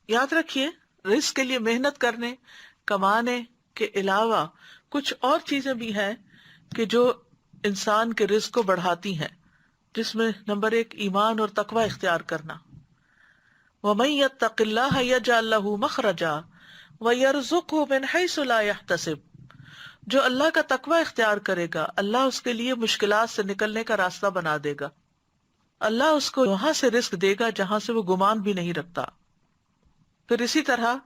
یاد رکھیے رزق کے لیے محنت کرنے کمانے کے علاوہ کچھ اور چیزیں بھی ہیں کہ جو انسان کے رزق کو بڑھاتی ہیں، جس میں نمبر 1 ایمان اور تقوی اختیار کرنا. وَمَن يَتَّقِ اللَّهَ يَجْعَل لَّهُ مَخْرَجًا وَيَرْزُقْهُ مِنْ حَيْثُ لَا يَحْتَسِبُ. جو اللہ کا تقوی اختیار کرے گا اللہ اس کے لیے مشکلات سے نکلنے کا راستہ بنا دے گا. اللہ اس کو وہاں سے رزق دے گا جہاں سے وہ گمان بھی نہیں رکھتا. پھر اسی طرح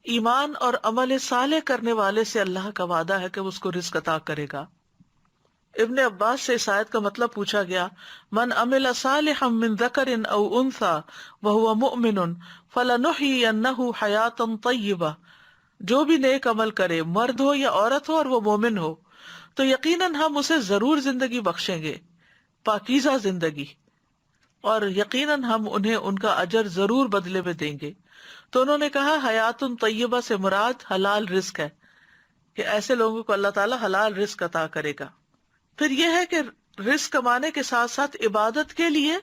ایمان اور عمل صالح کرنے والے سے اللہ کا وعدہ ہے کہ وہ اس کو رزق عطا کرے گا. ابن عباس سے اس آیت کا مطلب پوچھا گیا، من عمل صالحا من ذکر او انثى وهو مؤمن فلنحيينه حیاتا طیبہ. جو بھی نیک عمل کرے، مرد ہو یا عورت ہو اور وہ مومن ہو، تو یقیناً ہم اسے ضرور زندگی بخشیں گے، پاکیزہ زندگی، اور یقیناً ہم انہیں ان کا اجر ضرور بدلے میں دیں گے. تو انہوں نے کہا حیات طیبہ سے مراد حلال رزق ہے، کہ ایسے لوگوں کو اللہ تعالیٰ حلال رزق عطا کرے گا. پھر یہ ہے کہ رزق کمانے کے ساتھ ساتھ عبادت کے لیے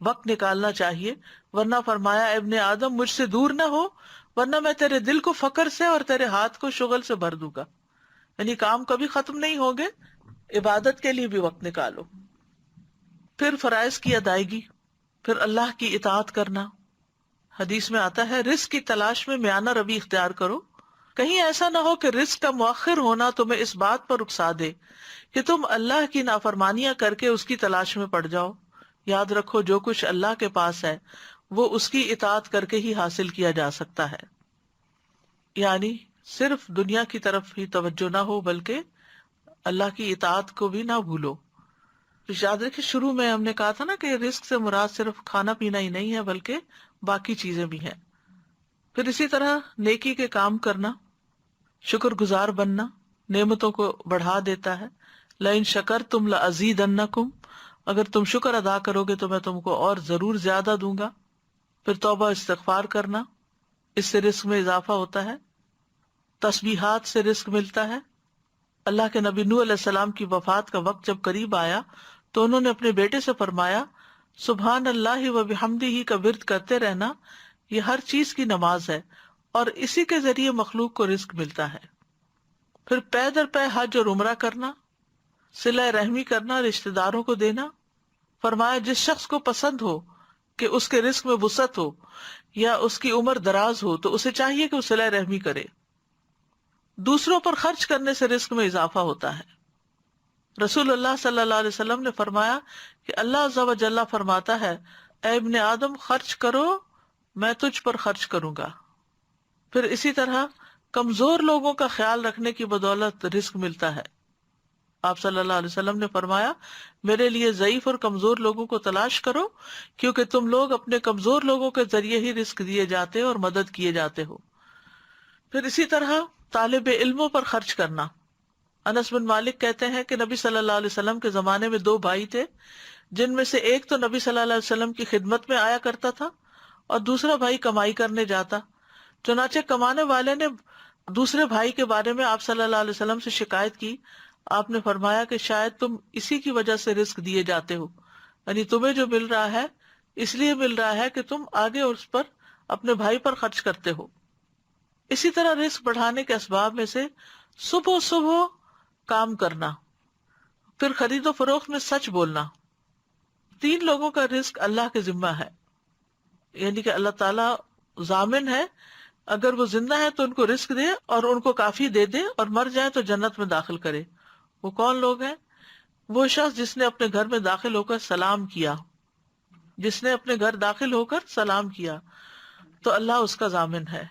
وقت نکالنا چاہیے، ورنہ فرمایا ابن آدم مجھ سے دور نہ ہو ورنہ میں تیرے دل کو فقر سے اور تیرے ہاتھ کو شغل سے بھر دوں گا. یعنی کام کبھی ختم نہیں ہوگے، عبادت کے لیے بھی وقت نکالو. پھر فرائض کی ادائیگی، پھر اللہ کی اطاعت کرنا. حدیث میں آتا ہے رزق کی تلاش میں میانہ روی اختیار کرو، کہیں ایسا نہ ہو کہ رزق کا مؤخر ہونا تمہیں اس بات پر اکسا دے کہ تم اللہ کی نافرمانیاں کر کے اس کی تلاش میں پڑ جاؤ. یاد رکھو جو کچھ اللہ کے پاس ہے وہ اس کی اطاعت کر کے ہی حاصل کیا جا سکتا ہے. یعنی صرف دنیا کی طرف ہی توجہ نہ ہو بلکہ اللہ کی اطاعت کو بھی نہ بھولو. یاد رکھیں شروع میں ہم نے کہا تھا نا کہ رزق سے مراد صرف کھانا پینا ہی نہیں ہے بلکہ باقی چیزیں بھی ہیں. پھر اسی طرح نیکی کے کام کرنا، شکر گزار بننا نعمتوں کو بڑھا دیتا ہے. لئن شکرتم لازیدنکم، اگر تم شکر ادا کرو گے تو میں تم کو اور ضرور زیادہ دوں گا. پھر توبہ استغفار کرنا، اس سے رزق میں اضافہ ہوتا ہے. تسبیحات سے رزق ملتا ہے. اللہ کے نبی نوح علیہ السلام کی وفات کا وقت جب قریب آیا تو انہوں نے اپنے بیٹے سے فرمایا سبحان اللہ و بحمدہ کا ورد کرتے رہنا، یہ ہر چیز کی نماز ہے اور اسی کے ذریعے مخلوق کو رزق ملتا ہے. پھر پے در پے حج اور عمرہ کرنا، صلہ رحمی کرنا، رشتہ داروں کو دینا. فرمایا جس شخص کو پسند ہو کہ اس کے رزق میں وسعت ہو یا اس کی عمر دراز ہو تو اسے چاہیے کہ وہ صلہ رحمی کرے. دوسروں پر خرچ کرنے سے رزق میں اضافہ ہوتا ہے. رسول اللہ صلی اللہ علیہ وسلم نے فرمایا کہ اللہ عز و جل فرماتا ہے اے ابن آدم خرچ کرو میں تجھ پر خرچ کروں گا. پھر اسی طرح کمزور لوگوں کا خیال رکھنے کی بدولت رزق ملتا ہے. آپ صلی اللہ علیہ وسلم نے فرمایا میرے لیے ضعیف اور کمزور لوگوں کو تلاش کرو کیونکہ تم لوگ اپنے کمزور لوگوں کے ذریعے ہی رزق دیے جاتے اور مدد کیے جاتے ہو. پھر اسی طرح طالب علموں پر خرچ کرنا. انس بن مالک کہتے ہیں کہ نبی صلی اللہ علیہ وسلم کے زمانے میں 2 بھائی تھے جن میں سے ایک تو نبی صلی اللہ علیہ وسلم کی خدمت میں آیا کرتا تھا اور دوسرا بھائی کمائی کرنے جاتا. چنانچہ کمانے والے نے دوسرے بھائی کے بارے میں آپ صلی اللہ علیہ وسلم سے شکایت کی. آپ نے فرمایا کہ شاید تم اسی کی وجہ سے رزق دیے جاتے ہو، یعنی تمہیں جو مل رہا ہے اس لیے مل رہا ہے کہ تم آگے اس پر اپنے بھائی پر خرچ کرتے ہو. اسی طرح رزق بڑھانے کے اسباب میں سے صبح صبح کام کرنا، پھر خرید و فروخت میں سچ بولنا. 3 لوگوں کا رزق اللہ کے ذمہ ہے، یعنی کہ اللہ تعالیٰ ضامن ہے اگر وہ زندہ ہے تو ان کو رزق دے اور ان کو کافی دے دے اور مر جائے تو جنت میں داخل کرے. وہ کون لوگ ہیں؟ وہ شخص جس نے اپنے گھر میں داخل ہو کر سلام کیا، جس نے اپنے گھر داخل ہو کر سلام کیا تو اللہ اس کا ضامن ہے.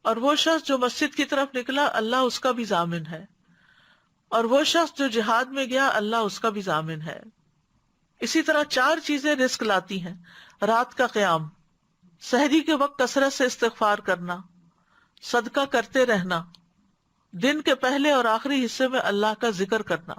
اور وہ شخص جو مسجد کی طرف نکلا اللہ اس کا بھی ضامن ہے. اور وہ شخص جو جہاد میں گیا اللہ اس کا بھی ضامن ہے. اسی طرح 4 چیزیں رزق لاتی ہیں: رات کا قیام، سحری کے وقت کثرت سے استغفار کرنا، صدقہ کرتے رہنا، دن کے پہلے اور آخری حصے میں اللہ کا ذکر کرنا.